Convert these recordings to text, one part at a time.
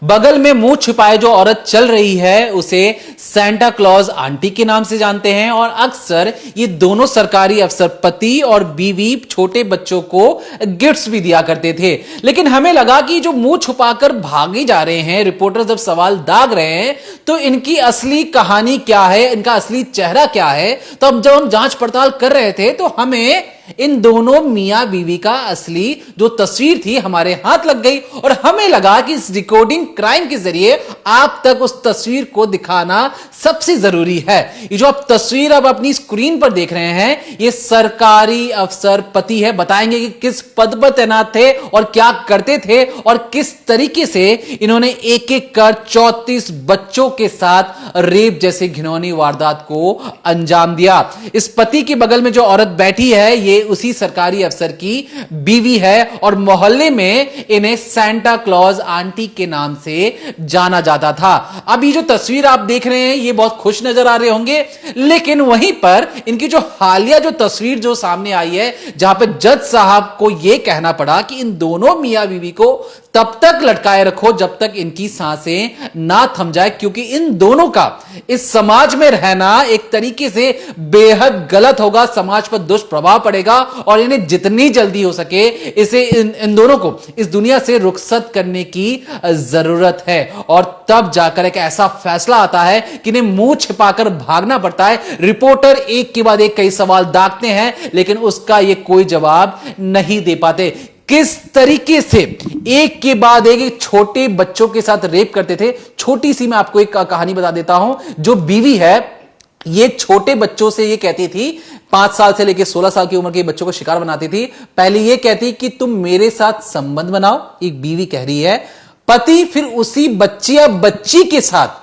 बगल में मुंह छिपाए जो औरत चल रही है उसे सेंटा क्लॉज आंटी के नाम से जानते हैं और अक्सर ये दोनों सरकारी अफसर पति और बीवी छोटे बच्चों को गिफ्ट्स भी दिया करते थे। लेकिन हमें लगा कि जो मुंह छुपाकर भागे जा रहे हैं, रिपोर्टर जब सवाल दाग रहे हैं तो इनकी असली कहानी क्या है, इनका असली चेहरा क्या है। तो अब जब हम जांच पड़ताल कर रहे थे तो हमें इन दोनों मियां बीवी का असली जो तस्वीर थी हमारे हाथ लग गई और हमें लगा कि इस रिकॉर्डिंग क्राइम के जरिए आप तक उस तस्वीर को दिखाना सबसे जरूरी है। ये जो आप तस्वीर अब अपनी स्क्रीन पर देख रहे हैं ये सरकारी अफसर पति है। बताएंगे कि किस पद पर तैनात थे और क्या करते थे और किस तरीके से इन्होंने एक एक कर 34 बच्चों के साथ रेप जैसे घिनौनी वारदात को अंजाम दिया। इस पति के बगल में जो औरत बैठी है ये उसी सरकारी अफसर की बीवी है और मोहल्ले में इन्हें सेंटा क्लॉज आंटी के नाम से जाना जाता था। अब ये जो तस्वीर आप देख रहे हैं ये बहुत खुश नजर आ रहे होंगे, लेकिन वहीं पर इनकी जो हालिया जो तस्वीर जो सामने आई है जहां पर जज साहब को यह कहना पड़ा कि इन दोनों मियां बीवी को तब तक लटकाए रखो जब तक इनकी सांसें ना थम जाए, क्योंकि इन दोनों का इस समाज में रहना एक तरीके से बेहद गलत होगा, समाज पर दुष्प्रभाव पड़ेगा और इन्हें जितनी जल्दी हो सके इसे इन दोनों को इस दुनिया से रुखसत करने की जरूरत है। और तब जाकर एक ऐसा फैसला आता है कि इन्हें मुंह छिपाकर भागना पड़ता है। रिपोर्टर एक के बाद एक कई सवाल दागते हैं लेकिन उसका ये कोई जवाब नहीं दे पाते। किस तरीके से एक के बाद एक छोटे बच्चों के साथ रेप करते थे। छोटी सी मैं आपको एक कहानी बता देता हूं। जो बीवी है ये छोटे बच्चों से ये कहती थी, 5 साल से लेकर 16 साल की उम्र के बच्चों को शिकार बनाती थी। पहले ये कहती कि तुम मेरे साथ संबंध बनाओ, एक बीवी कह रही है। पति फिर उसी बच्ची या बच्ची के साथ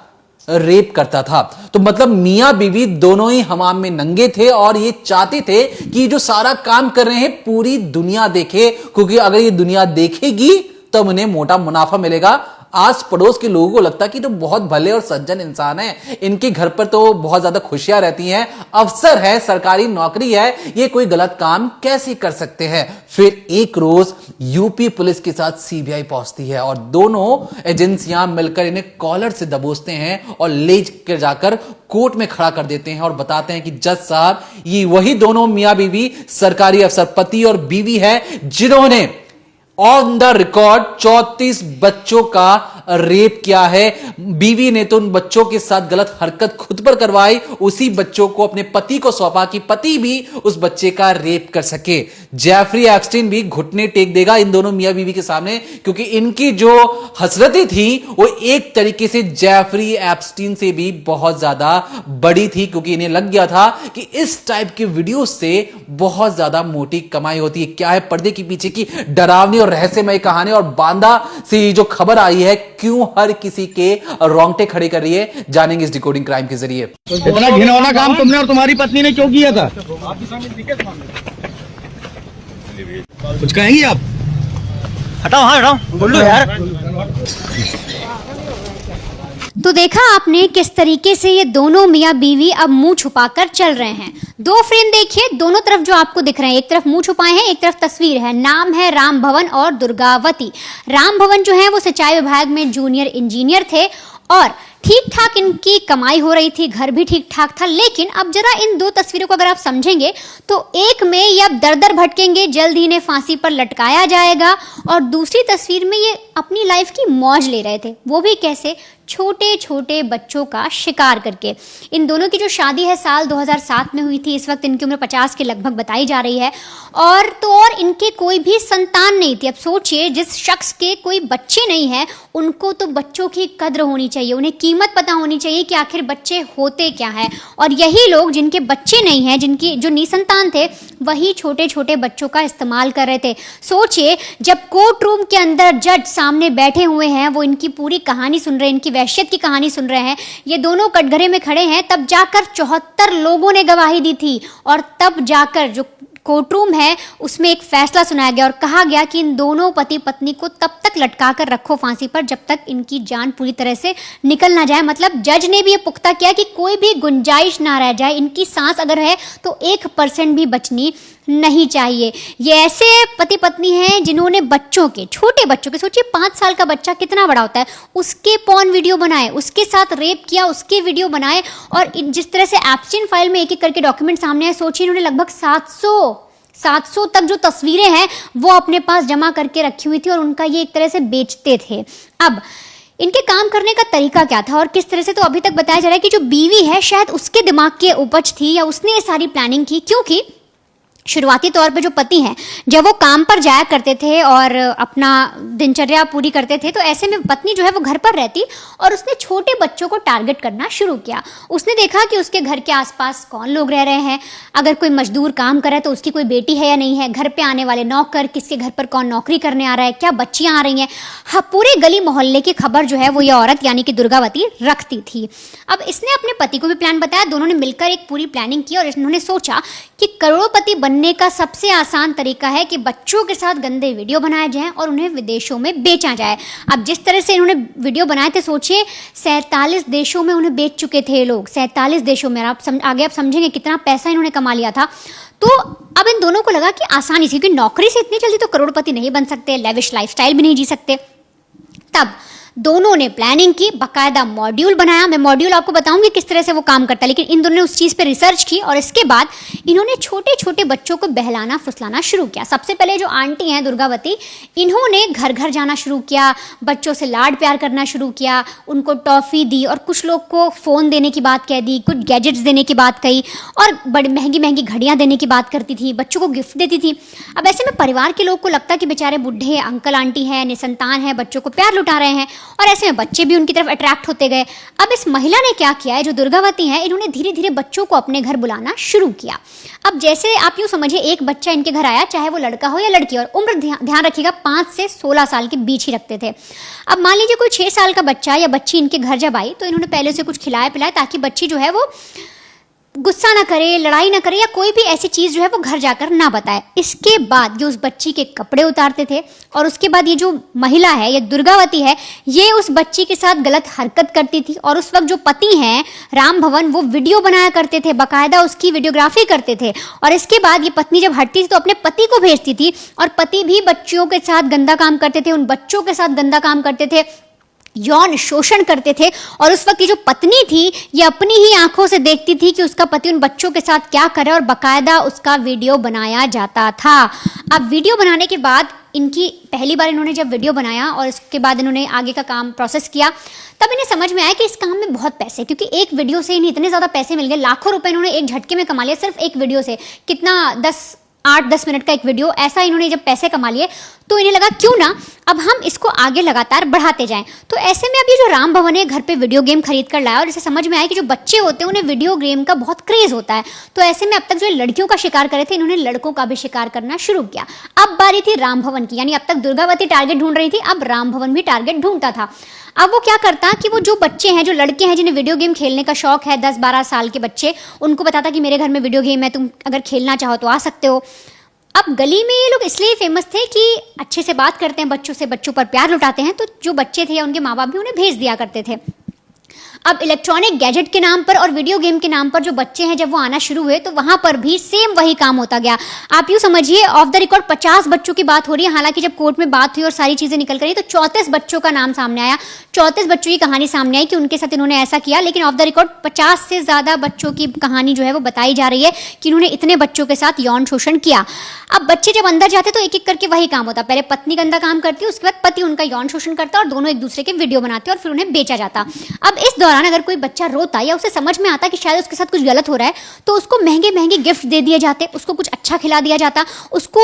रेप करता था। तो मतलब मियां बीवी दोनों ही हमाम में नंगे थे और ये चाहते थे कि जो सारा काम कर रहे हैं पूरी दुनिया देखे, क्योंकि अगर ये दुनिया देखेगी तो उन्हें मोटा मुनाफा मिलेगा। आस पड़ोस के लोगों को लगता कि तो बहुत भले और सज्जन इंसान है, इनके घर पर तो बहुत ज्यादा खुशियां रहती हैं, अफसर है, सरकारी नौकरी है, ये कोई गलत काम कैसे कर सकते हैं। फिर एक रोज यूपी पुलिस के साथ सीबीआई पहुंचती है और दोनों एजेंसियां मिलकर इन्हें कॉलर से दबोचते हैं और ले कर जाकर कोर्ट में खड़ा कर देते हैं और बताते हैं कि जज साहब ये वही दोनों मियां बीवी सरकारी अफसर पति और बीवी है जिन्होंने ऑन द रिकॉर्ड 34 बच्चों का रेप किया है। बीवी ने तो उन बच्चों के साथ गलत हरकत खुद पर करवाई, उसी बच्चों को अपने पति को सौंपा कि पति भी उस बच्चे का रेप कर सके। जेफरी एप्स्टीन भी घुटने टेक देगा इन दोनों मियां बीवी के सामने, क्योंकि इनकी जो हसरतें थी वो एक तरीके से जेफरी एप्स्टीन से भी बहुत ज्यादा बड़ी थी, क्योंकि इन्हें लग गया था कि इस टाइप के वीडियो से बहुत ज्यादा मोटी कमाई होती है। क्या है पर्दे के पीछे की डरावनी और रहस्यमय कहानी और बांदा से जो खबर आई है, क्यों हर किसी के रोंगटे खड़े कर रही है, जानेंगे इस डिकोडिंग क्राइम के जरिए। इतना घिनौना काम तुमने और तुम्हारी पत्नी ने क्यों किया था? कुछ कहेंगी आप? हटाओ, हाँ हटाओ, बोल लो यार। तो देखा आपने किस तरीके से ये दोनों मियाँ बीवी अब मुंह छुपाकर चल रहे हैं। 2 फ्रेम देखिए, दोनों तरफ जो आपको दिख रहे हैं, एक तरफ मुंह छुपाए हैं, एक तरफ तस्वीर है। नाम है राम भवन और दुर्गावती। राम भवन जो है वो सिंचाई विभाग में जूनियर इंजीनियर थे और ठीक ठाक इनकी कमाई हो रही थी, घर भी ठीक ठाक था। लेकिन अब जरा इन 2 तस्वीरों को अगर आप समझेंगे तो एक में ये अब दर दर भटकेंगे, जल्द ही इन्हें फांसी पर लटकाया जाएगा, और दूसरी तस्वीर में ये अपनी लाइफ की मौज ले रहे थे, वो भी कैसे, छोटे छोटे बच्चों का शिकार करके। इन दोनों की जो शादी है साल 2007 में हुई थी। इस वक्त इनकी उम्र 50 के लगभग बताई जा रही है और इनके कोई भी संतान नहीं थी। अब सोचिए, जिस शख्स के कोई बच्चे नहीं है उनको तो बच्चों की कद्र होनी चाहिए, उन्हें कीमत पता होनी चाहिए कि आखिर बच्चे होते क्या है। और यही लोग जिनके बच्चे नहीं हैं, जिनकी जो निसंतान थे, वही छोटे छोटे बच्चों का इस्तेमाल कर रहे थे। सोचिए, जब कोर्ट रूम के अंदर जज सामने बैठे हुए हैं, वो इनकी पूरी कहानी सुन रहे हैं, इनकी वहशत की कहानी सुन रहे हैं, ये दोनों कटघरे में खड़े हैं, तब जाकर 74 लोगों ने गवाही दी थी और तब जाकर जो कोर्ट रूम है उसमें एक फैसला सुनाया गया और कहा गया कि इन दोनों पति पत्नी को तब तक लटका कर रखो फांसी पर जब तक इनकी जान पूरी तरह से निकल ना जाए। मतलब जज ने भी ये पुख्ता किया कि कोई भी गुंजाइश ना रह जाए, इनकी सांस अगर है तो 1% भी बचनी नहीं चाहिए। ये ऐसे पति पत्नी हैं जिन्होंने बच्चों के, छोटे बच्चों के, सोचिए 5 साल का बच्चा कितना बड़ा होता है, उसके पॉर्न वीडियो बनाए, उसके साथ रेप किया, उसके वीडियो बनाए और जिस तरह से एप्स्टीन फाइल में एक एक करके डॉक्यूमेंट सामने आए, सोचिए इन्होंने लगभग 700 तक जो तस्वीरें हैं वो अपने पास जमा करके रखी हुई थी और उनका ये एक तरह से बेचते थे। अब इनके काम करने का तरीका क्या था और किस तरह से, तो अभी तक बताया जा रहा है कि जो बीवी है शायद उसके दिमाग की उपज थी या उसने ये सारी प्लानिंग की, क्योंकि शुरुआती तौर पे जो पति हैं जब वो काम पर जाया करते थे और अपना दिनचर्या पूरी करते थे तो ऐसे में पत्नी जो है वो घर पर रहती और उसने छोटे बच्चों को टारगेट करना शुरू किया। उसने देखा कि उसके घर के आसपास कौन लोग रह रहे हैं, अगर कोई मजदूर काम कर रहा है तो उसकी कोई बेटी है या नहीं है, घर पे आने वाले नौकर, किसके घर पर कौन नौकरी करने आ रहा है, क्या बच्चियां आ रही हैं। हाँ, पूरे गली मोहल्ले की खबर जो है वो ये औरत यानी कि दुर्गावती रखती थी। अब इसने अपने पति को भी प्लान बताया, दोनों ने मिलकर एक पूरी प्लानिंग की और इन्होंने सोचा कि करोड़पति बनने का सबसे आसान तरीका है कि बच्चों के साथ गंदे वीडियो बनाए जाएं और उन्हें विदेशों में बेचा जाए। अब जिस तरह से इन्होंने वीडियो बनाए थे, सोचिए 47 देशों में उन्हें बेच चुके थे लोग, 47 देशों में। आगे आप समझेंगे कितना पैसा इन्होंने कमा लिया था। तो अब इन दोनों को लगा कि आसानी से, क्योंकि नौकरी से इतनी जल्दी तो करोड़पति नहीं बन सकते, लेविश लाइफस्टाइल भी नहीं जी सकते। तब दोनों ने प्लानिंग की, बाकायदा मॉड्यूल बनाया। मैं मॉड्यूल आपको बताऊंगी किस तरह से वो काम करता है, लेकिन इन दोनों ने उस चीज़ पे रिसर्च की और इसके बाद इन्होंने छोटे छोटे बच्चों को बहलाना फुसलाना शुरू किया। सबसे पहले जो आंटी हैं दुर्गावती, इन्होंने घर घर जाना शुरू किया, बच्चों से लाड प्यार करना शुरू किया, उनको टॉफ़ी दी और कुछ लोग को फ़ोन देने की बात कह दी, कुछ गैजेट्स देने की बात कही और बड़ी महंगी महंगी घड़ियाँ देने की बात करती थी, बच्चों को गिफ्ट देती थी। अब ऐसे में परिवार के लोग को लगता कि बेचारे बूढ़े अंकल आंटी हैं, निसंतान हैं, बच्चों को प्यार लुटा रहे हैं और ऐसे में बच्चे भी उनकी तरफ अट्रैक्ट होते गए। अब इस महिला ने क्या किया है, जो दुर्गावती है, इन्होंने धीरे धीरे बच्चों को अपने घर बुलाना शुरू किया। अब जैसे आप यूँ समझिए एक बच्चा इनके घर आया, चाहे वो लड़का हो या लड़की, और उम्र ध्यान रखिएगा 5 से 16 साल के बीच ही रखते थे। अब मान लीजिए कोई 6 साल का बच्चा या बच्ची इनके घर जब आई तो इन्होंने पहले से कुछ खिलाया पिलाया ताकि बच्ची जो है वो गुस्सा ना करे, लड़ाई ना करे या कोई भी ऐसी चीज़ जो है वो घर जाकर ना बताए। इसके बाद ये उस बच्ची के कपड़े उतारते थे और उसके बाद ये जो महिला है, ये दुर्गावती है, ये उस बच्ची के साथ गलत हरकत करती थी और उस वक्त जो पति हैं राम भवन, वो वीडियो बनाया करते थे, बाकायदा उसकी वीडियोग्राफी करते थे। और इसके बाद ये पत्नी जब हटती थी तो अपने पति को भेजती थी और पति भी बच्चियों के साथ गंदा काम करते थे, उन बच्चों के साथ गंदा काम करते थे, यौन शोषण करते थे। और उस वक्त की जो पत्नी थी ये अपनी ही आंखों से देखती थी कि उसका पति उन बच्चों के साथ क्या करे और बाकायदा उसका वीडियो बनाया जाता था। अब वीडियो बनाने के बाद इनकी पहली बार इन्होंने जब वीडियो बनाया और इसके बाद इन्होंने आगे का काम प्रोसेस किया, तब इन्हें समझ में आया कि इस काम में बहुत पैसे, क्योंकि एक वीडियो से इन्हें इतने ज़्यादा पैसे मिल गए, लाखों रुपए इन्होंने एक झटके में कमा लिया सिर्फ एक वीडियो से। कितना 8-10 मिनट का एक वीडियो, ऐसा इन्होंने जब पैसे कमा लिए तो इन्हें लगा क्यों ना अब हम इसको आगे लगातार बढ़ाते जाएं। तो ऐसे में अब ये जो राम भवन है घर पे वीडियो गेम खरीद कर लाया और इसे समझ में आया कि जो बच्चे होते हैं उन्हें वीडियो गेम का बहुत क्रेज होता है। तो ऐसे में अब तक जो लड़कियों का शिकार करे थे, इन्होंने लड़कों का भी शिकार करना शुरू किया। अब बारी थी राम भवन की, यानी अब तक दुर्गावती टारगेट ढूंढ रही थी, अब राम भवन भी टारगेट ढूंढता था। अब वो क्या करता कि वो जो बच्चे हैं, जो लड़के हैं जिन्हें वीडियो गेम खेलने का शौक है, 10-12 साल के बच्चे, उनको बताता कि मेरे घर में वीडियो गेम है, तुम अगर खेलना चाहो तो आ सकते हो। अब गली में ये लोग इसलिए फेमस थे कि अच्छे से बात करते हैं बच्चों से, बच्चों पर प्यार लुटाते हैं, तो जो बच्चे थे या उनके माँ बाप भी उन्हें भेज दिया करते थे। अब इलेक्ट्रॉनिक गैजेट के नाम पर और वीडियो गेम के नाम पर जो बच्चे हैं जब वो आना शुरू हुए तो वहां पर भी सेम वही काम होता गया। आप यूँ समझिए ऑफ द रिकॉर्ड 50 बच्चों की बात हो रही है, हालांकि जब कोर्ट में बात हुई और सारी चीज़ें निकल कर आई तो 34 बच्चों का नाम सामने आया, 34 बच्चों की कहानी सामने आई कि उनके साथ इन्होंने ऐसा किया। लेकिन ऑफ द रिकॉर्ड 50 से ज़्यादा बच्चों की कहानी जो है वो बताई जा रही है कि इन्होंने इतने बच्चों के साथ यौन शोषण किया। अब बच्चे जब अंदर जाते तो एक एक करके वही काम होता, पहले पत्नी गंदा काम करती, उसके बाद पति उनका यौन शोषण करता और दोनों एक दूसरे के वीडियो बनाते और फिर उन्हें बेचा जाता। अब इस दौरान अगर कोई बच्चा रोता या उसे समझ में आता कि शायद उसके साथ कुछ गलत हो रहा है तो उसको महंगे महंगे गिफ्ट दे दिए जाते, उसको कुछ अच्छा खिला दिया जाता, उसको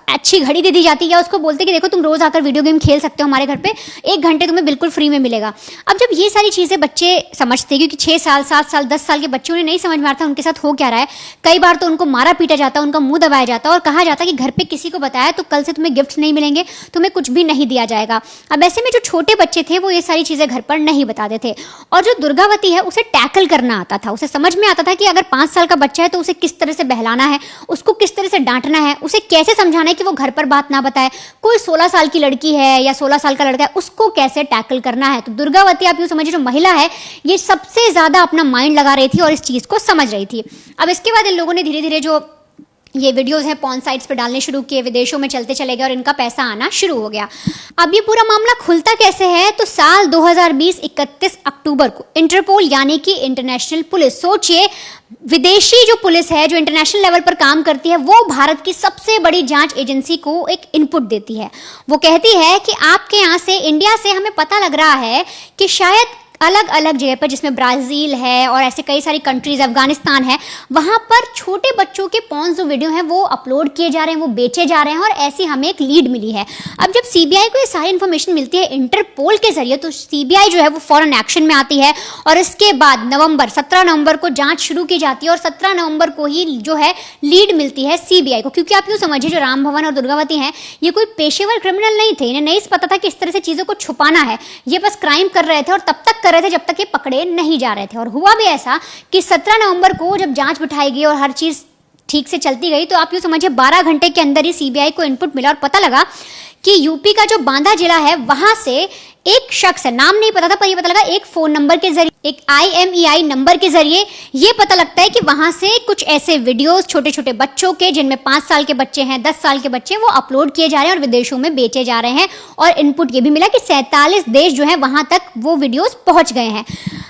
अच्छी घड़ी दे दी जाती या उसको बोलते कि देखो तुम रोज आकर वीडियो गेम खेल सकते हो हमारे घर पे, 1 घंटे तुम्हें बिल्कुल फ्री में मिलेगा। अब जब ये सारी चीज़ें बच्चे समझते, क्योंकि 6 साल 7 साल 10 साल के बच्चों ने नहीं समझ में आता उनके साथ हो क्या रहा है, कई बार तो उनको मारा पीटा जाता, उनका मुंह दबाया जाता और कहा जाता कि घर पे किसी को बताया तो कल से तुम्हें गिफ्ट नहीं मिलेंगे, तुम्हें कुछ भी नहीं दिया जाएगा। अब ऐसे में जो छोटे बच्चे थे वो ये सारी चीज़ें घर पर नहीं बताते थे और जो दुर्गावती है उसे टैकल करना आता था, उसे समझ में आता था कि अगर 5 साल का बच्चा है तो उसे किस तरह से बहलाना है, उसको किस तरह से डांटना है, उसे कैसे समझाना है कि वो घर पर बात ना बताए। कोई 16 साल की लड़की है या 16 साल का लड़का है, उसको कैसे टैकल करना है। तो दुर्गावती आप यूँ समझिए जो महिला है ये सबसे ज़्यादा अपना माइंड लगा रही थी और इस चीज़ को समझ रही थी। अब इसके बाद इन लोगों ने धीरे धीरे जो ये वीडियोस हैं पॉर्न साइट्स पे डालने शुरू किए, विदेशों में चलते चले गए और इनका पैसा आना शुरू हो गया। अब ये पूरा मामला खुलता कैसे है, तो साल 2020 31 अक्टूबर को इंटरपोल यानी कि इंटरनेशनल पुलिस, सोचिए विदेशी जो पुलिस है जो इंटरनेशनल लेवल पर काम करती है, वो भारत की सबसे बड़ी जांच एजेंसी को एक इनपुट देती है। वो कहती है कि आपके यहाँ से, इंडिया से हमें पता लग रहा है कि शायद अलग अलग जगह पर, जिसमें ब्राज़ील है और ऐसे कई सारी कंट्रीज, अफगानिस्तान है, वहाँ पर छोटे बच्चों के पॉर्न जो वीडियो हैं वो अपलोड किए जा रहे हैं, वो बेचे जा रहे हैं और ऐसी हमें एक लीड मिली है। अब जब सीबीआई को ये सारी इन्फॉर्मेशन मिलती है इंटरपोल के जरिए, तो सीबीआई जो है वो फौरन एक्शन में आती है और इसके बाद 17 नवंबर को जांच शुरू की जाती है और 17 नवंबर को ही जो है लीड मिलती है सीबीआई को। क्योंकि आप यूँ समझिए जो राम भवन और दुर्गावती हैं ये कोई पेशेवर क्रिमिनल नहीं थे, इन्हें नहीं पता था कि इस तरह से चीज़ों को छुपाना है, ये बस क्राइम कर रहे थे और तब तक कर रहे थे जब तक ये पकड़े नहीं जा रहे थे। और हुआ भी ऐसा कि 17 नवंबर को जब जांच बिठाई गई और हर चीज ठीक से चलती गई, तो आप यूँ समझिए 12 घंटे के अंदर ही सीबीआई को इनपुट मिला और पता लगा कि यूपी का जो बांदा जिला है वहां से एक शख्स है, नाम नहीं पता था पर ये पता लगा एक फोन नंबर के जरिए, एक IMEI नंबर के जरिए ये पता लगता है कि वहां से कुछ ऐसे वीडियोस छोटे छोटे बच्चों के, जिनमें 5 साल के बच्चे हैं, 10 साल के बच्चे हैं, वो अपलोड किए जा रहे हैं और विदेशों में बेचे जा रहे हैं। और इनपुट ये भी मिला कि 47 देश जो है वहां तक वो वीडियोस पहुंच गए हैं।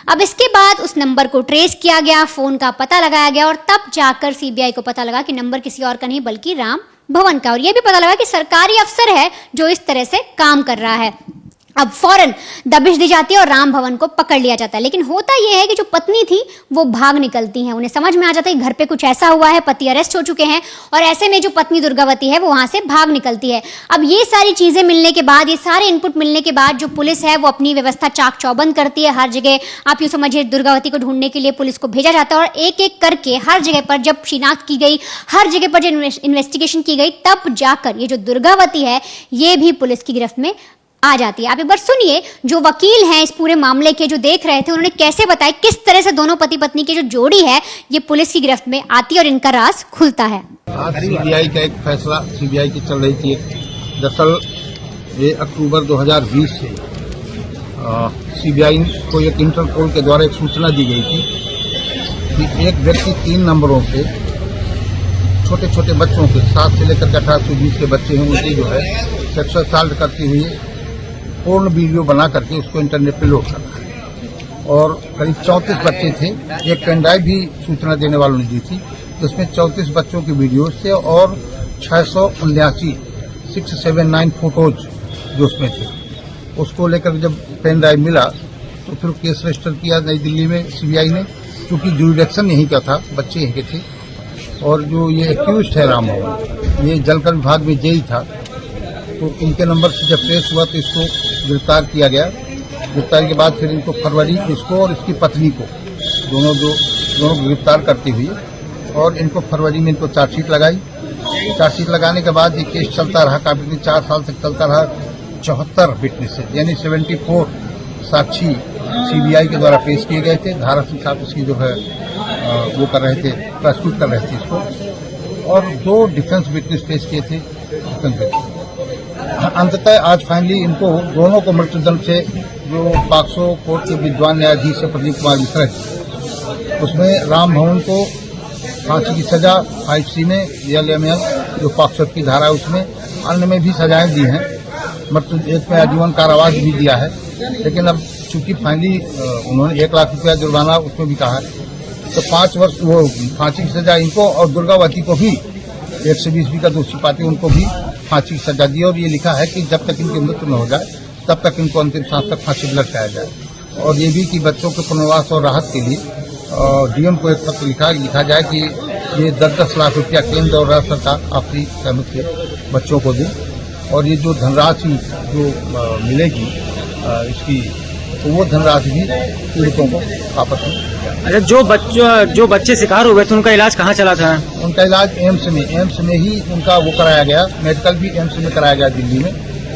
अब इसके बाद उस नंबर को ट्रेस किया गया, फोन का पता लगाया गया और तब जाकर सीबीआई को पता लगा कि नंबर किसी और का नहीं बल्कि राम भवन का। और यह भी पता लगा कि सरकारी अफसर है जो इस तरह से काम कर रहा है। अब फौरन दबिश दी जाती है और राम भवन को पकड़ लिया जाता है। लेकिन होता यह है कि जो पत्नी थी वो भाग निकलती हैं, उन्हें समझ में आ जाता है कि घर पे कुछ ऐसा हुआ है, पति अरेस्ट हो चुके हैं और ऐसे में जो पत्नी दुर्गावती है वो वहां से भाग निकलती है। अब ये सारी चीजें मिलने के बाद, ये सारे इनपुट मिलने के बाद जो पुलिस है वो अपनी व्यवस्था चाक चौबंद करती है। हर जगह आप यूँ समझिए दुर्गावती को ढूंढने के लिए पुलिस को भेजा जाता है और एक एक करके हर जगह पर जब शिनाख्त की गई, हर जगह पर जो इन्वेस्टिगेशन की गई, तब जाकर ये जो दुर्गावती है ये भी पुलिस की गिरफ्त में आ जाती है। आप एक बार सुनिए जो वकील हैं इस पूरे मामले के, जो देख रहे थे, उन्होंने कैसे बताया किस तरह से दोनों पति पत्नी की जो जोड़ी है ये पुलिस की गिरफ्त में आती है और इनका राज खुलता है। आज सीबीआई का एक फैसला सीबीआई की चल रही थी। दरअसल ये अक्टूबर 2020 से सीबीआई को एक इंटरपोल के द्वारा एक सूचना दी गई थी कि एक व्यक्ति 3 नंबरों से छोटे छोटे बच्चों के 7 से लेकर 18 से 20 के बच्चे हैं, उनकी जो है सेक्सुअल असॉल्ट करती हुई पूर्ण वीडियो बना करके उसको इंटरनेट पे लोड करना है। और करीब 34 बच्चे थे। एक पेन ड्राइव भी सूचना देने वालों ने दी थी, जिसमें 34 बच्चों की वीडियोज थे और 679 फोटोज जो उसमें थे। उसको लेकर जब पेन ड्राइव मिला तो फिर केस रजिस्टर किया नई दिल्ली में सीबीआई ने, क्योंकि ज्यूरिडिक्शन यहीं का था, बच्चे यहीं के थे। और जो ये एक्यूज्ड है राम भवन, ये जलकर विभाग में जेई था, तो इनके नंबर से जब ट्रेस हुआ तो इसको गिरफ्तार किया गया। गिरफ्तारी के बाद फिर इनको फरवरी, इसको और इसकी पत्नी को, दोनों गिरफ्तार करती हुई, और इनको फरवरी में इनको चार्जशीट लगाई। चार्जशीट लगाने के बाद ये केस चलता रहा, काफी 4 साल तक चलता रहा। 74 विटनेसेस यानी 74 साक्षी सीबीआई के द्वारा पेश किए गए थे। धारा सिंह साहब इसकी जो है वो कर रहे थे, प्रस्तुत कर रहे थे इसको, और 2 डिफेंस विटनेस पेश किए थे डिफेंस विटनेस। अंततः आज फाइनली इनको दोनों को मृत्युदंड से, जो पॉक्सो कोर्ट के विद्वान न्यायाधीश है प्रदीप कुमार मिश्रा, उसमें राम भवन को फांसी की सजा 5C ने LML जो पॉक्सो की धारा है उसमें, अन्य में भी सजाएं दी हैं। मृत्यु एक में आजीवन कारावास भी दिया है। लेकिन अब चूंकि फाइनली उन्होंने 1 लाख रुपया जुर्माना उसमें भी कहा है, तो 5 वर्ष वो फांसी की सजा इनको, और दुर्गावती को भी 120B का दोषी पाते उनको भी फांसी की सजा दी। और ये लिखा है कि जब तक इनकी मृत्यु न हो जाए तब तक इनको अंतिम सांस तक फांसी पर लटकाया जाए। और ये भी कि बच्चों के पुनर्वास और राहत के लिए DM को एक पत्र लिखा जाए कि ये 10-10 लाख रुपया केंद्र और राज्य सरकार आपसी सहमति से बच्चों को दे, और ये जो धनराशि जो मिलेगी इसकी, तो वो धनराशि भी पीड़ितों को वापस मिले। अच्छा, जो बच्चे शिकार हुए थे उनका इलाज कहाँ चला था? उनका इलाज एम्स में ही उनका वो कराया गया। मेडिकल भी एम्स में कराया गया दिल्ली में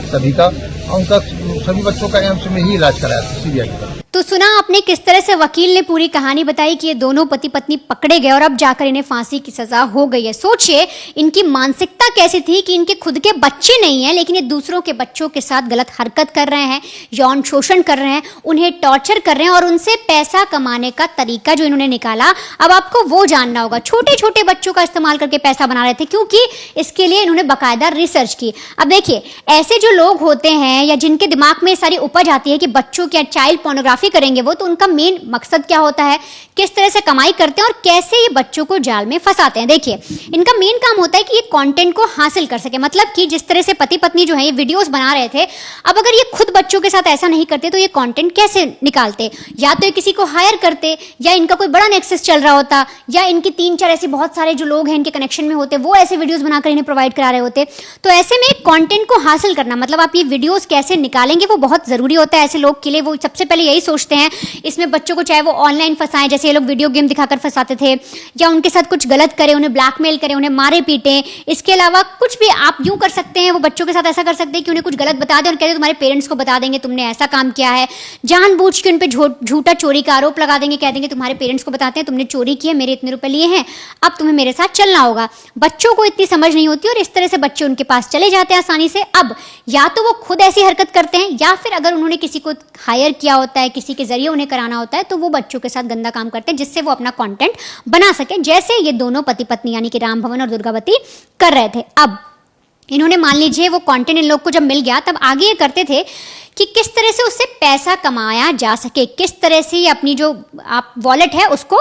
सभी का, और उनका सभी बच्चों का एम्स में ही इलाज कराया था सीबीआई का। तो सुना आपने किस तरह से वकील ने पूरी कहानी बताई कि ये दोनों पति पत्नी पकड़े गए और अब जाकर इन्हें फांसी की सजा हो गई है। सोचिए इनकी मानसिकता कैसी थी कि इनके खुद के बच्चे नहीं हैं लेकिन ये दूसरों के बच्चों के साथ गलत हरकत कर रहे हैं, यौन शोषण कर रहे हैं, उन्हें टॉर्चर कर रहे हैं और उनसे पैसा कमाने का तरीका जो इन्होंने निकाला, अब आपको वो जानना होगा। छोटे छोटे बच्चों का इस्तेमाल करके पैसा बना रहे थे क्योंकि इसके लिए इन्होंने बाकायदा रिसर्च की। अब देखिए ऐसे जो लोग होते हैं या जिनके दिमाग में सारी उपज आती है कि बच्चों की चाइल्ड पोर्नोग्राफी करेंगे वो, तो उनका मेन मकसद क्या होता है, किस तरह से कमाई करते हैं और कैसे ये बच्चों को जाल में फंसाते हैं। देखिए इनका मेन काम होता है कि ये कंटेंट को हासिल कर सके, मतलब कि जिस तरह से पति पत्नी जो है ये वीडियोस बना रहे थे, अब अगर ये खुद बच्चों के साथ ऐसा नहीं करते तो ये कंटेंट कैसे निकालते, या तो ये किसी को हायर करते या इनका कोई बड़ा नेक्सस चल रहा होता या इनकी 3-4 ऐसे बहुत सारे जो लोग हैं इनके कनेक्शन में होते वो ऐसे वीडियोस बनाकर इन्हें प्रोवाइड करा रहे होते। तो ऐसे में कंटेंट को हासिल करना, मतलब आप ये वीडियोस कैसे निकालेंगे वो बहुत जरूरी होता है ऐसे लोग के लिए। वो सबसे पहले यही सोचते हैं इसमें बच्चों को चाहे वो ऑनलाइन फंसाएं, जैसे ये लोग वीडियो गेम दिखाकर फंसाते थे, या उनके साथ कुछ गलत करें, उन्हें ब्लैकमेल करें, उन्हें मारे पीटे। इसके अलावा कुछ भी आप यूं कर सकते हैं, वो बच्चों के साथ ऐसा कर सकते हैं कि उन्हें कुछ गलत बता दें और कहते तुम्हारे पेरेंट्स को बता देंगे तुमने ऐसा काम किया है, जानबूझ के उन पे झूठा चोरी का आरोप लगा देंगे, कह देंगे तुम्हारे पेरेंट्स को बताते हैं तुमने चोरी की है, मेरे इतने रुपए लिए हैं, अब तुम्हें मेरे साथ चलना होगा। बच्चों को इतनी समझ नहीं होती और इस तरह से बच्चे उनके पास चले जाते हैं आसानी से। अब या तो वो खुद ऐसी हरकत करते हैं या फिर अगर उन्होंने किसी को हायर किया होता है, किसी के जरिए उन्हें कराना होता है, तो वो बच्चों के साथ गंदा काम करते हैं जिससे वो अपना कंटेंट बना सके, जैसे ये दोनों पति पत्नी यानी कि राम भवन और दुर्गावती कर रहे थे। अब इन्होंने मान लीजिए वो कंटेंट इन लोग को जब मिल गया तब आगे ये करते थे कि किस तरह से उससे पैसा कमाया जा सके, किस तरह से ये अपनी जो आप वॉलेट है उसको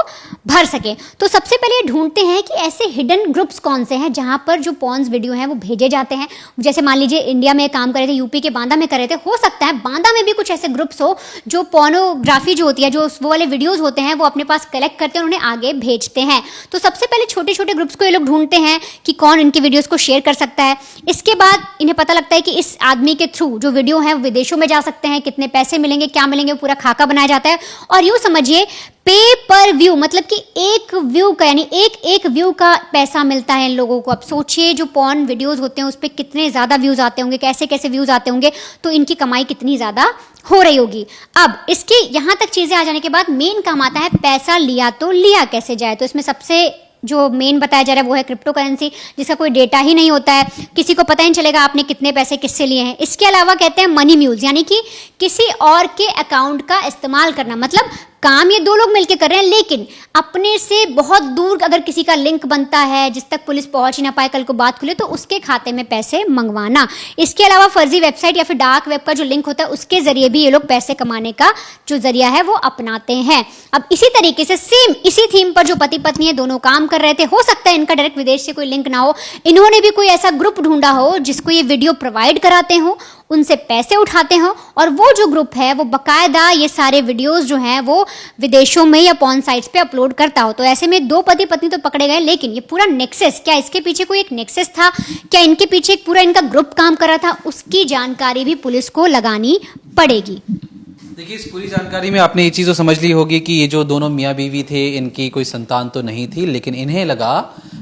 भर सके। तो सबसे पहले ये ढूंढते हैं कि ऐसे हिडन ग्रुप्स कौन से हैं जहां पर जो पॉन्स वीडियो हैं वो भेजे जाते हैं। जैसे मान लीजिए इंडिया में काम कर रहे थे, यूपी के बांदा में कर रहे थे, हो सकता है बांदा में भी कुछ ऐसे ग्रुप्स हो जो पोर्नोग्राफी जो होती है, जो वो वाले वीडियोज होते हैं वो अपने पास कलेक्ट करते हैं और उन्हें आगे भेजते हैं। तो सबसे पहले छोटे छोटे ग्रुप्स को ये लोग ढूंढते हैं कि कौन इनकी वीडियोज को शेयर कर सकता है। इसके बाद इन्हें पता लगता है कि इस आदमी के थ्रू जो वीडियो है वो विदेशों में जा सकते हैं, कितने पैसे मिलेंगे, क्या मिलेंगे, वो पूरा खाका बनाया जाता है। और यूं समझिए पे पर व्यू, मतलब कि एक व्यू का यानी एक व्यू का पैसा मिलता है इन लोगों को। अब सोचिए जो पॉर्न वीडियोस होते हैं उस पर कितने ज्यादा व्यूज आते होंगे, कैसे कैसे व्यूज आते होंगे, तो इनकी कमाई कितनी ज्यादा हो रही होगी। अब इसके यहां तक चीजें आ जाने के बाद मेन काम आता है पैसा लिया तो लिया कैसे जाए। तो इसमें सबसे जो मेन बताया जा रहा है वो है क्रिप्टो करेंसी, जिसका कोई डेटा ही नहीं होता है, किसी को पता ही नहीं चलेगा आपने कितने पैसे किससे लिए हैं। इसके अलावा कहते हैं मनी म्यूल्स, यानी कि किसी और के अकाउंट का इस्तेमाल करना, मतलब काम ये दो लोग मिलकर कर रहे हैं लेकिन अपने से बहुत दूर अगर किसी का लिंक बनता है जिस तक पुलिस पहुंच ही ना पाए, कल को बात खुले, तो उसके खाते में पैसे मंगवाना। इसके अलावा फर्जी वेबसाइट या फिर डार्क वेब का जो लिंक होता है उसके जरिए भी ये लोग पैसे कमाने का जो जरिया है वो अपनाते हैं। अब इसी तरीके से सेम इसी थीम पर जो पति पत्नी है दोनों काम कर रहे थे, हो सकता है इनका डायरेक्ट विदेश से कोई लिंक ना हो, इन्होंने भी कोई ऐसा ग्रुप ढूंढा हो जिसको ये वीडियो प्रोवाइड कराते हो, उनसे पैसे उठाते हो और वो जो ग्रुप है वो बकायदा ये सारे वीडियोस जो हैं वो विदेशों में या पॉर्न साइट्स पे अपलोड करता हो। तो ऐसे में दो पति पत्नी तो पकड़े गए, लेकिन ये पूरा नेक्सस, क्या इसके पीछे कोई एक नेक्सस था, क्या इनके पीछे एक पूरा इनका ग्रुप काम कर रहा था, उसकी जानकारी भी पुलिस को लगानी पड़ेगी। देखिए इस पूरी जानकारी में आपने ये चीज़ तो समझ ली होगी कि ये जो दोनों मियाँ बीवी थे इनकी कोई संतान तो नहीं थी, लेकिन इन्हें लगा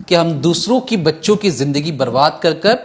कि हम दूसरों की बच्चों की जिंदगी बर्बाद कर कर,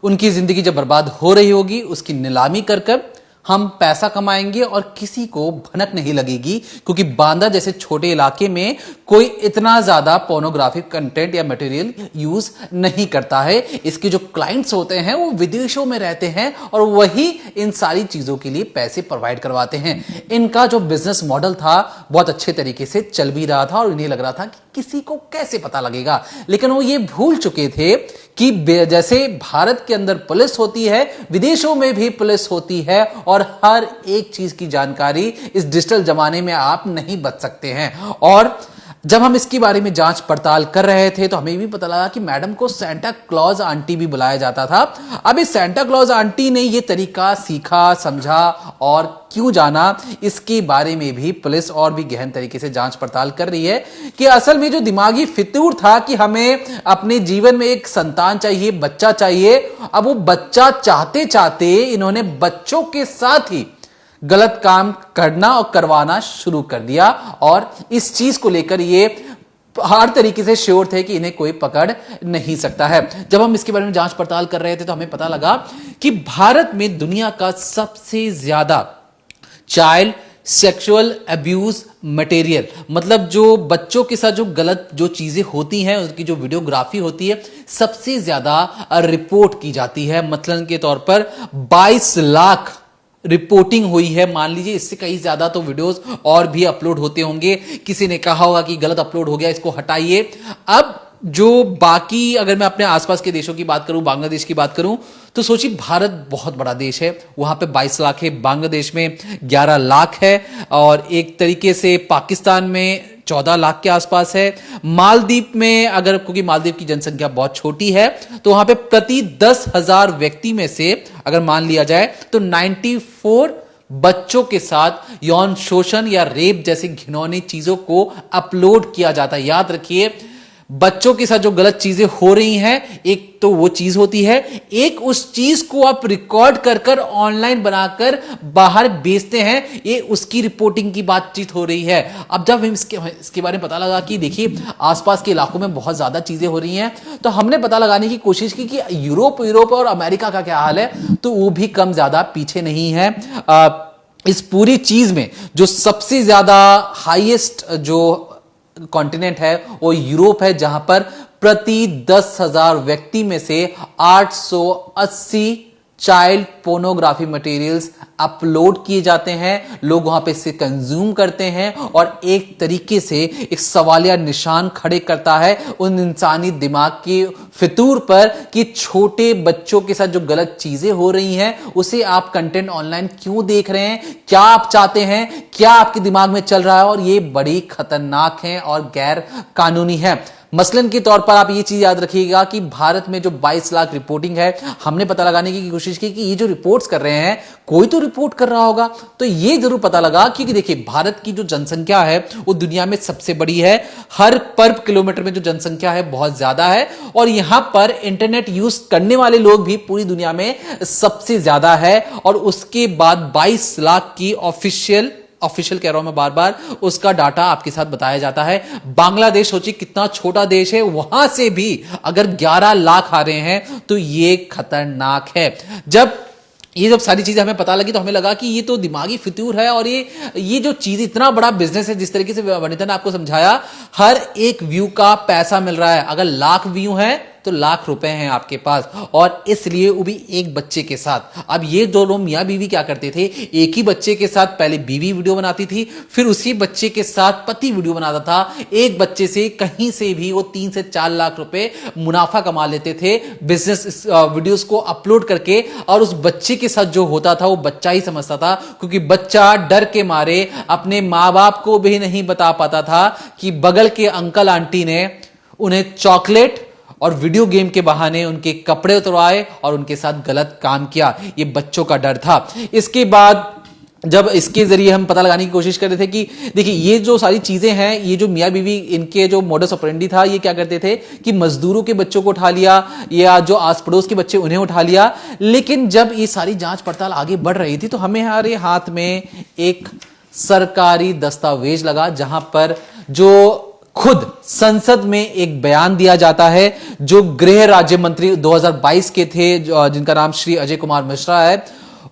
उनकी जिंदगी जब बर्बाद हो रही होगी उसकी नीलामी कर कर हम पैसा कमाएंगे और किसी को भनक नहीं लगेगी, क्योंकि बांदा जैसे छोटे इलाके में कोई इतना ज्यादा पोर्नोग्राफिक कंटेंट या मटेरियल यूज नहीं करता है। इसके जो क्लाइंट्स होते हैं वो विदेशों में रहते हैं और वही इन सारी चीजों के लिए पैसे प्रोवाइड करवाते हैं। इनका जो बिजनेस मॉडल था बहुत अच्छे तरीके से चल भी रहा था और इन्हें लग रहा था कि किसी को कैसे पता लगेगा, लेकिन वो ये भूल चुके थे कि जैसे भारत के अंदर पुलिस होती है, विदेशों में भी पुलिस होती है और हर एक चीज की जानकारी इस डिजिटल जमाने में आप नहीं बच सकते हैं। और जब हम इसके बारे में जांच पड़ताल कर रहे थे तो हमें भी पता लगा कि मैडम को सेंटा क्लॉज आंटी भी बुलाया जाता था। अब इस सेंटा क्लॉज आंटी ने यह तरीका सीखा, समझा और क्यों जाना, इसके बारे में भी पुलिस और भी गहन तरीके से जांच पड़ताल कर रही है कि असल में जो दिमागी फितूर था कि हमें अपने जीवन में एक संतान चाहिए, बच्चा चाहिए, अब वो बच्चा चाहते चाहते इन्होंने बच्चों के साथ ही गलत काम करना और करवाना शुरू कर दिया। और इस चीज को लेकर ये हर तरीके से श्योर थे कि इन्हें कोई पकड़ नहीं सकता है। जब हम इसके बारे में जांच पड़ताल कर रहे थे तो हमें पता लगा कि भारत में दुनिया का सबसे ज्यादा चाइल्ड सेक्सुअल अब्यूज मटेरियल, मतलब जो बच्चों के साथ जो गलत जो चीजें होती हैं, उसकी जो वीडियोग्राफी होती है, सबसे ज्यादा रिपोर्ट की जाती है। मसलन के तौर पर 22 लाख रिपोर्टिंग हुई है। मान लीजिए इससे कहीं ज्यादा तो वीडियोस और भी अपलोड होते होंगे। किसी ने कहा होगा कि गलत अपलोड हो गया, इसको हटाइए। अब जो बाकी, अगर मैं अपने आसपास के देशों की बात करूं, बांग्लादेश की बात करूं, तो सोचिए भारत बहुत बड़ा देश है, वहां पे 22 लाख है, बांग्लादेश में 11 लाख है, और एक तरीके से पाकिस्तान में 14 लाख के आसपास है। मालदीव में, अगर, क्योंकि मालदीव की जनसंख्या बहुत छोटी है, तो वहां पे प्रति 10,000 व्यक्ति में से अगर मान लिया जाए तो 94 बच्चों के साथ यौन शोषण या रेप जैसी घिनौनी चीजों को अपलोड किया जाता है। याद रखिए, बच्चों के साथ जो गलत चीजें हो रही हैं, एक तो वो चीज होती है, एक उस चीज को आप रिकॉर्ड कर कर ऑनलाइन बनाकर बाहर बेचते हैं, ये उसकी रिपोर्टिंग की बातचीत हो रही है। अब जब हम इसके बारे में पता लगा कि देखिए आसपास के इलाकों में बहुत ज्यादा चीजें हो रही हैं, तो हमने पता लगाने की कोशिश की कि यूरोप और अमेरिका का क्या हाल है, तो वो भी कम ज्यादा पीछे नहीं है। इस पूरी चीज में जो सबसे ज्यादा हाईएस्ट जो कॉन्टिनेंट है वो यूरोप है, जहां पर प्रति 10,000 व्यक्ति में से 880 चाइल्ड पोर्नोग्राफी मटेरियल्स अपलोड किए जाते हैं। लोग वहां पे इसे कंज्यूम करते हैं, और एक तरीके से एक सवालिया निशान खड़े करता है उन इंसानी दिमाग के फितूर पर कि छोटे बच्चों के साथ जो गलत चीजें हो रही हैं, उसे आप कंटेंट ऑनलाइन क्यों देख रहे हैं, क्या आप चाहते हैं, क्या आपके दिमाग में चल रहा है, और ये बड़ी खतरनाक है और गैर कानूनी है। मसलन के तौर पर आप ये चीज याद रखिएगा कि भारत में जो 22 लाख रिपोर्टिंग है, हमने पता लगाने की कोशिश की कि ये जो रिपोर्ट्स कर रहे हैं, कोई तो रिपोर्ट कर रहा होगा। तो ये जरूर पता लगा कि देखिए भारत की जो जनसंख्या है वो दुनिया में सबसे बड़ी है, हर पर किलोमीटर में जो जनसंख्या है बहुत ज्यादा है, और यहां पर इंटरनेट यूज करने वाले लोग भी पूरी दुनिया में सबसे ज्यादा है। और उसके बाद 22 लाख की ऑफिशियल कह रहा हूं मैं बार बार, उसका डाटा आपके साथ बताया जाता है। बांग्लादेश सोचिए कितना छोटा देश है, वहां से भी अगर 11 लाख आ रहे हैं तो ये खतरनाक है। जब सारी चीजें हमें पता लगी तो हमें लगा कि ये तो दिमागी फितूर है, और ये जो चीज इतना बड़ा बिजनेस है, जिस तरीके से वनिता ने आपको समझाया, हर एक व्यू का पैसा मिल रहा है। अगर लाख व्यू हैं तो लाख रुपए हैं आपके पास, और इसलिए वो भी एक बच्चे के साथ। अब ये दोनों मियां बीवी क्या करते थे, एक ही बच्चे के साथ पहले बीवी वीडियो बनाती थी, फिर उसी बच्चे के साथ पति वीडियो बनाता था। एक बच्चे से कहीं से भी वो 3 से 4 लाख रुपए मुनाफा कमा लेते थे बिजनेस वीडियोस को अपलोड करके, और उस बच्चे के साथ जो होता था वो बच्चा ही समझता था, क्योंकि बच्चा डर के मारे अपने माँ बाप को भी नहीं बता पाता था कि बगल के अंकल आंटी ने उन्हें चॉकलेट और वीडियो गेम के बहाने उनके कपड़े उतरवाए और उनके साथ गलत काम किया। ये बच्चों का डर था। इसके बाद जब इसके जरिए हम पता लगाने की कोशिश कर रहे थे कि देखिए ये जो सारी चीजें हैं, ये जो मियां बीवी इनके जो मोडस ऑपरेंडी था, ये क्या करते थे कि मजदूरों के बच्चों को उठा लिया, या जो आस पड़ोस के बच्चे उन्हें उठा लिया। लेकिन जब ये सारी जांच पड़ताल आगे बढ़ रही थी तो हमें हमारे हाथ में एक सरकारी दस्तावेज लगा, जहां पर जो खुद संसद में एक बयान दिया जाता है, जो गृह राज्य मंत्री 2022 के थे, जिनका नाम श्री अजय कुमार मिश्रा है।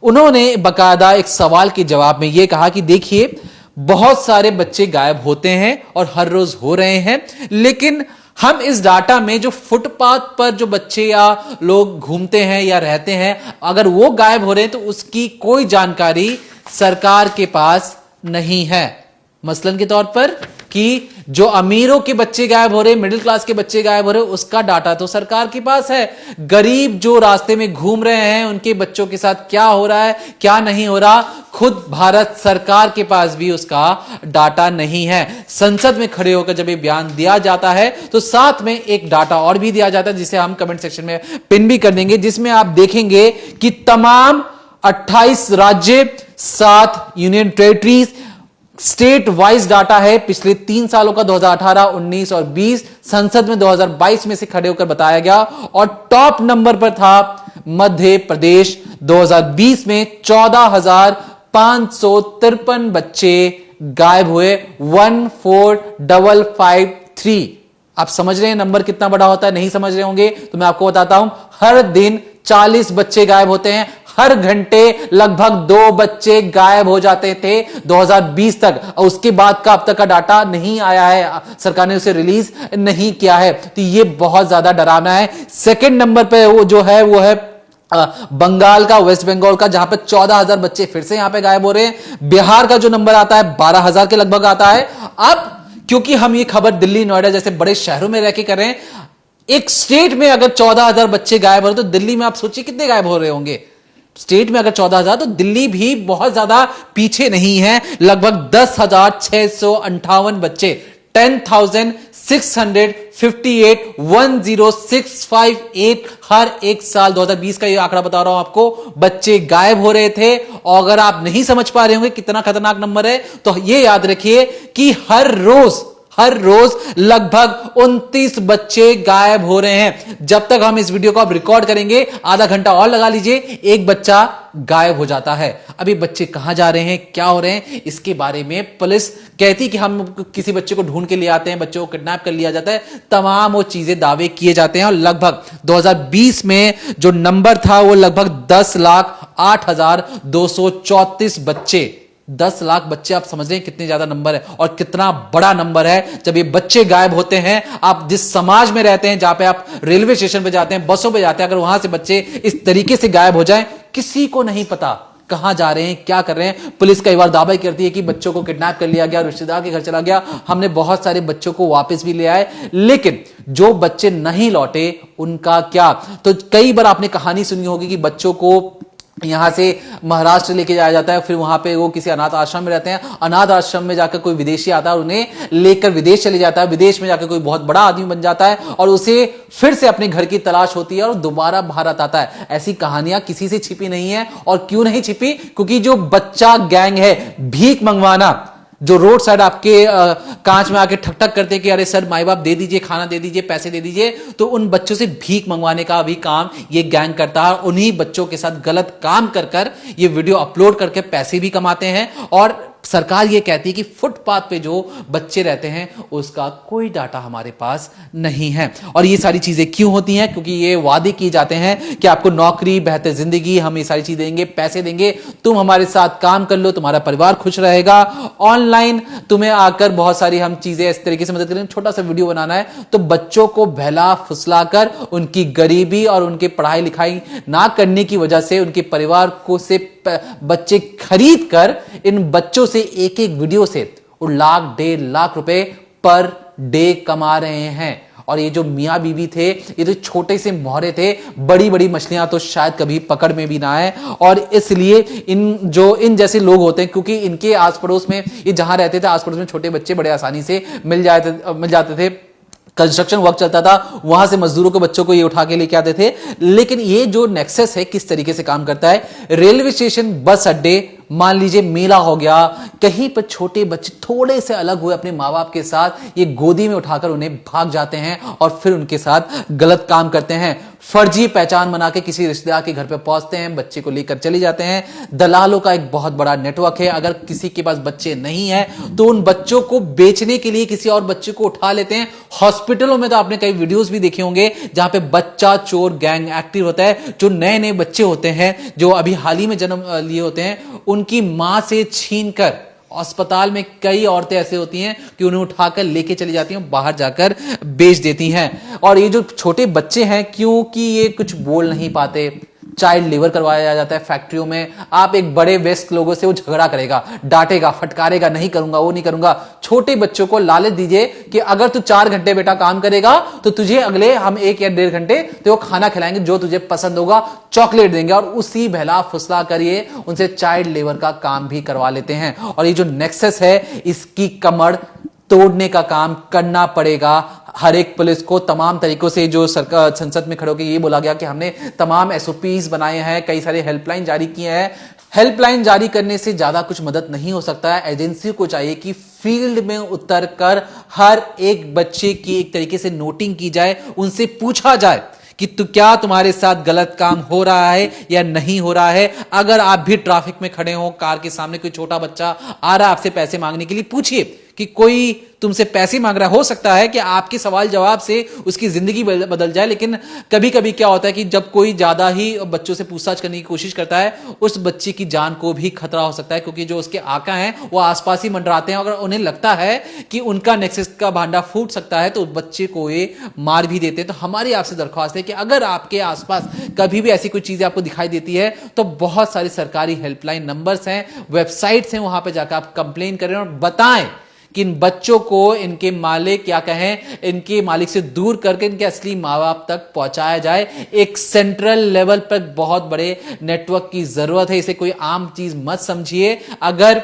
उन्होंने बकायदा एक सवाल के जवाब में यह कहा कि देखिए बहुत सारे बच्चे गायब होते हैं और हर रोज हो रहे हैं, लेकिन हम इस डाटा में जो फुटपाथ पर जो बच्चे या लोग घूमते हैं या रहते हैं, अगर वो गायब हो रहे हैं तो उसकी कोई जानकारी सरकार के पास नहीं है। मसलन के तौर पर कि जो अमीरों के बच्चे गायब हो रहे, मिडिल क्लास के बच्चे गायब हो रहे, उसका डाटा तो सरकार के पास है। गरीब जो रास्ते में घूम रहे हैं, उनके बच्चों के साथ क्या हो रहा है, क्या नहीं हो रहा, खुद भारत सरकार के पास भी उसका डाटा नहीं है। संसद में खड़े होकर जब ये बयान दिया जाता है तो साथ में एक डाटा और भी दिया जाता है, जिसे हम कमेंट सेक्शन में पिन भी कर देंगे, जिसमें आप देखेंगे कि तमाम 28 राज्य, 7 union territories, state wise data है पिछले 3 सालों का, 2018, 19 और 20। संसद में 2022 में से खड़े होकर बताया गया, और टॉप नंबर पर था मध्य प्रदेश। 2020 में 14,553 बच्चे गायब हुए, 14,553। आप समझ रहे हैं नंबर कितना बड़ा होता है? नहीं समझ रहे होंगे तो मैं आपको बताता हूं, हर दिन 40 बच्चे गायब होते हैं, हर घंटे लगभग 2 बच्चे गायब हो जाते थे 2020 तक। उसके बाद का अब तक का डाटा नहीं आया है, सरकार ने उसे रिलीज नहीं किया है। तो ये बहुत ज्यादा डरावना है। सेकंड नंबर पे वो जो है वो है बंगाल का, वेस्ट बंगाल का, जहां पे 14,000 बच्चे फिर से यहां पे गायब हो रहे हैं। बिहार का जो नंबर आता है 12,000 के लगभग आता है। अब क्योंकि हम ये खबर दिल्ली, नोएडा जैसे बड़े शहरों में रह के कर रहे हैं, एक स्टेट में अगर 14,000 बच्चे गायब हो रहे तो दिल्ली में आप सोचिए कितने गायब हो रहे होंगे। स्टेट में अगर 14,000 तो दिल्ली भी बहुत ज्यादा पीछे नहीं है। लगभग 10,658 बच्चे, 10,658 हर एक साल 2020 का ये आंकड़ा बता रहा हूं आपको, बच्चे गायब हो रहे थे। और अगर आप नहीं समझ पा रहे होंगे कितना खतरनाक नंबर है, तो ये याद रखिए कि हर रोज लगभग 29 बच्चे गायब हो रहे हैं। जब तक हम इस वीडियो को अब रिकॉर्ड करेंगे, आधा घंटा और लगा लीजिए, एक बच्चा गायब हो जाता है। अभी बच्चे कहां जा रहे हैं, क्या हो रहे हैं, इसके बारे में पुलिस कहती कि हम किसी बच्चे को ढूंढ के ले आते हैं, बच्चों को किडनैप कर लिया जाता है, तमाम वो चीजें दावे किए जाते हैं। और लगभग 2020 में जो नंबर था वो लगभग 10,08,234 बच्चे, 10 लाख बच्चे। आप समझ रहे हैं कितने ज्यादा नंबर है और कितना बड़ा नंबर है। जब ये बच्चे गायब होते हैं, आप जिस समाज में रहते हैं, जहां पे आप रेलवे स्टेशन पे जाते हैं, बसों पे जाते हैं, अगर वहां से बच्चे इस तरीके से गायब हो जाएं, किसी को नहीं पता कहां जा रहे हैं, क्या कर रहे हैं। पुलिस कई बार दावा करती है कि बच्चों को किडनैप कर लिया गया, रिश्तेदार के घर चला गया। हमने बहुत सारे बच्चों को वापस भी ले आए, लेकिन जो बच्चे नहीं लौटे उनका क्या। तो कई बार आपने कहानी सुनी होगी कि बच्चों को यहां से महाराष्ट्र लेके जाया जाता है, फिर वहां पे वो किसी अनाथ आश्रम में रहते हैं, अनाथ आश्रम में जाकर कोई विदेशी आता है और उन्हें लेकर विदेश चले जाता है, विदेश में जाकर कोई बहुत बड़ा आदमी बन जाता है और उसे फिर से अपने घर की तलाश होती है और दोबारा भारत आता है। ऐसी कहानियां किसी से छिपी नहीं है। और क्यों नहीं छिपी? क्योंकि जो बच्चा गैंग है, भीख मंगवाना, जो रोड साइड आपके कांच में आके ठक ठक करते कि अरे सर माई बाप दे दीजिए, खाना दे दीजिए, पैसे दे दीजिए, तो उन बच्चों से भीख मंगवाने का भी काम ये गैंग करता है। उन्हीं बच्चों के साथ गलत काम कर कर ये वीडियो अपलोड करके पैसे भी कमाते हैं। और सरकार ये कहती है कि फुटपाथ पे जो बच्चे रहते हैं उसका कोई डाटा हमारे पास नहीं है। और ये सारी चीजें क्यों होती हैं? क्योंकि ये वादे किए जाते हैं कि आपको नौकरी, बेहतर जिंदगी, हम ये सारी चीजें देंगे, पैसे देंगे, तुम हमारे साथ काम कर लो, तुम्हारा परिवार खुश रहेगा। ऑनलाइन तुम्हें आकर बहुत सारी हम चीजें इस तरीके से मदद करेंगे। छोटा सा वीडियो बनाना है तो बच्चों को बहला फुसला कर उनकी गरीबी और उनके पढ़ाई लिखाई ना करने की वजह से उनके परिवार को से बच्चे खरीद कर इन बच्चों से एक एक वीडियो से 1,00,000 1.5 लाख रुपए पर डे कमा रहे हैं। और ये जो मियां बीवी थे, ये तो छोटे से मोहरे थे, बड़ी बड़ी मछलियां तो शायद कभी पकड़ में भी ना आए। और इसलिए इन जैसे लोग होते हैं, क्योंकि इनके आस पड़ोस में, ये जहां रहते थे आस पड़ोस में छोटे बच्चे बड़े आसानी से मिल जाते थे। कंस्ट्रक्शन वर्क चलता था, वहां से मजदूरों के बच्चों को ये उठा के लेके आते थे। लेकिन ये जो नेक्सस है किस तरीके से काम करता है, रेलवे स्टेशन, बस अड्डे, मान लीजिए मेला हो गया, कहीं पर छोटे बच्चे थोड़े से अलग हुए अपने माँ बाप के साथ, ये गोदी में उठाकर उन्हें भाग जाते हैं और फिर उनके साथ गलत काम करते हैं। फर्जी पहचान बना के किसी रिश्तेदार के घर पे पहुंचते हैं, बच्चे को लेकर चले जाते हैं। दलालों का एक बहुत बड़ा नेटवर्क है। अगर किसी के पास बच्चे नहीं है तो उन बच्चों को बेचने के लिए किसी और बच्चे को उठा लेते हैं। हॉस्पिटलों में तो आपने कई वीडियोस भी देखे होंगे जहां पे बच्चा चोर गैंग एक्टिव होता है। जो नए नए बच्चे होते हैं, जो अभी हाल ही में जन्म लिए होते हैं, उनकी मां से छीनकर अस्पताल में कई औरतें ऐसे होती हैं कि उन्हें उठाकर लेके चली जाती हैं, बाहर जाकर बेच देती हैं। और ये जो छोटे बच्चे हैं, क्योंकि ये कुछ बोल नहीं पाते, चाइल्ड लेबर करवाया जाता है फैक्ट्रियों में। आप एक बड़े वयस्क लोगों से वो झगड़ा करेगा, डांटेगा, फटकारेगा, नहीं करूंगा, वो नहीं करूंगा। छोटे बच्चों को लालच दीजिए कि अगर तू 4 घंटे बेटा काम करेगा तो तुझे अगले हम 1 या 1.5 घंटे तो खाना खिलाएंगे, जो तुझे पसंद होगा, चॉकलेट देंगे। और उसी बहला फुसला करिए उनसे चाइल्ड लेबर का काम भी करवा लेते हैं। और ये जो नेक्सस है, इसकी कमर तोड़ने का काम करना पड़ेगा हर एक पुलिस को। तमाम तरीकों से जो सरकार संसद में खड़े होकर ये बोला गया कि हमने तमाम एसओपीज बनाए हैं, कई सारे हेल्पलाइन जारी किए हैं। हेल्पलाइन जारी करने से ज्यादा कुछ मदद नहीं हो सकता है। एजेंसी को चाहिए कि फील्ड में उतरकर हर एक बच्चे की एक तरीके से नोटिंग की जाए, उनसे पूछा जाए कि क्या तुम्हारे साथ गलत काम हो रहा है या नहीं हो रहा है। अगर आप भी ट्रैफिक में खड़े हो, कार के सामने कोई छोटा बच्चा आ रहा है आपसे पैसे मांगने के लिए, पूछिए कि कोई तुमसे पैसे मांग रहा है, हो सकता है कि आपके सवाल जवाब से उसकी जिंदगी बदल जाए, लेकिन कभी कभी क्या होता है कि जब कोई ज्यादा ही बच्चों से पूछताछ करने की कोशिश करता है, उस बच्चे की जान को भी खतरा हो सकता है, क्योंकि जो उसके आका हैं वो आसपास ही मंडराते हैं। अगर उन्हें लगता है कि उनका नेक्सस का भांडा फूट सकता है तो उस बच्चे को ये मार भी देते हैं। तो हमारी आपसे दरख्वास्त है कि अगर आपके आसपास कभी भी ऐसी कोई चीजें आपको दिखाई देती है तो बहुत सारी सरकारी हेल्पलाइन नंबर्स हैं, वेबसाइट्स हैं, वहां पर जाकर आप कंप्लेन करें और बताएं कि इन बच्चों को इनके मालिक क्या कहें, इनके मालिक से दूर करके इनके असली माँ बाप तक पहुंचाया जाए। एक सेंट्रल लेवल पर बहुत बड़े नेटवर्क की जरूरत है, इसे कोई आम चीज मत समझिए। अगर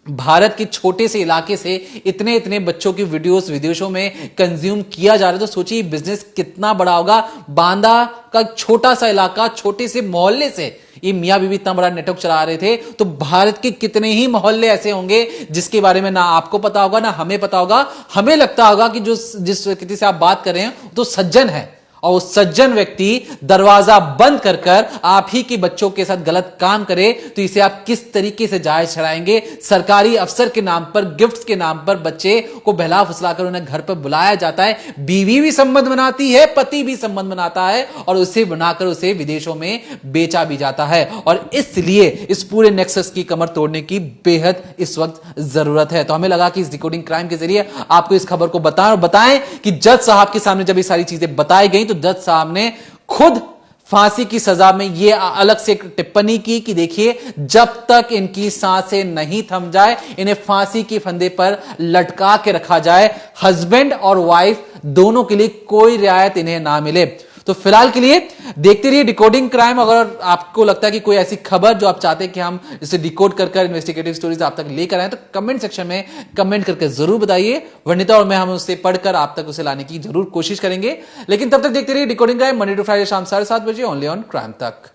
भारत के छोटे से इलाके से इतने इतने बच्चों की वीडियोस विदेशों में कंज्यूम किया जा रहा है तो सोचिए बिजनेस कितना बड़ा होगा। बांदा का छोटा सा इलाका, छोटे से मोहल्ले से ये मियां बीवी इतना बड़ा नेटवर्क चला रहे थे, तो भारत के कितने ही मोहल्ले ऐसे होंगे जिसके बारे में ना आपको पता होगा ना हमें पता होगा। हमें लगता होगा कि जिस व्यक्ति से आप बात कर रहे हैं तो सज्जन है, और उस सज्जन व्यक्ति दरवाजा बंद कर कर आप ही के बच्चों के साथ गलत काम करे तो इसे आप किस तरीके से जायज ठहराएंगे। सरकारी अफसर के नाम पर, गिफ्ट्स के नाम पर बच्चे को बहला फुसलाकर उन्हें घर पर बुलाया जाता है, बीवी भी संबंध बनाती है, पति भी संबंध बनाता है और उसे बनाकर उसे विदेशों में बेचा भी जाता है। और इसलिए इस पूरे नेक्सस की कमर तोड़ने की बेहद इस वक्त जरूरत है। तो हमें लगा कि इस डिकोडिंग क्राइम के जरिए आपको इस खबर को बताएं और बताएं कि जज साहब के सामने जब ये सारी चीजें बताई गई तो जज साहब ने खुद फांसी की सजा में यह अलग से एक टिप्पणी की कि देखिए जब तक इनकी सांसें नहीं थम जाए इन्हें फांसी के फंदे पर लटका के रखा जाए, हस्बैंड और वाइफ दोनों के लिए कोई रियायत इन्हें ना मिले। तो फिलहाल के लिए देखते रहिए डिकोडिंग क्राइम। अगर आपको लगता है कि कोई ऐसी खबर जो आप चाहते हैं कि हम इसे डिकोड कर इन्वेस्टिगेटिव स्टोरीज आप तक लेकर आए तो कमेंट सेक्शन में कमेंट करके जरूर बताइए। वर्णिता और मैं हम उसे पढ़कर आप तक उसे लाने की जरूर कोशिश करेंगे। लेकिन तब तक देखते रहिए decoding crime, Monday to Friday शाम 7:30 बजे ओनली ऑन क्राइम तक।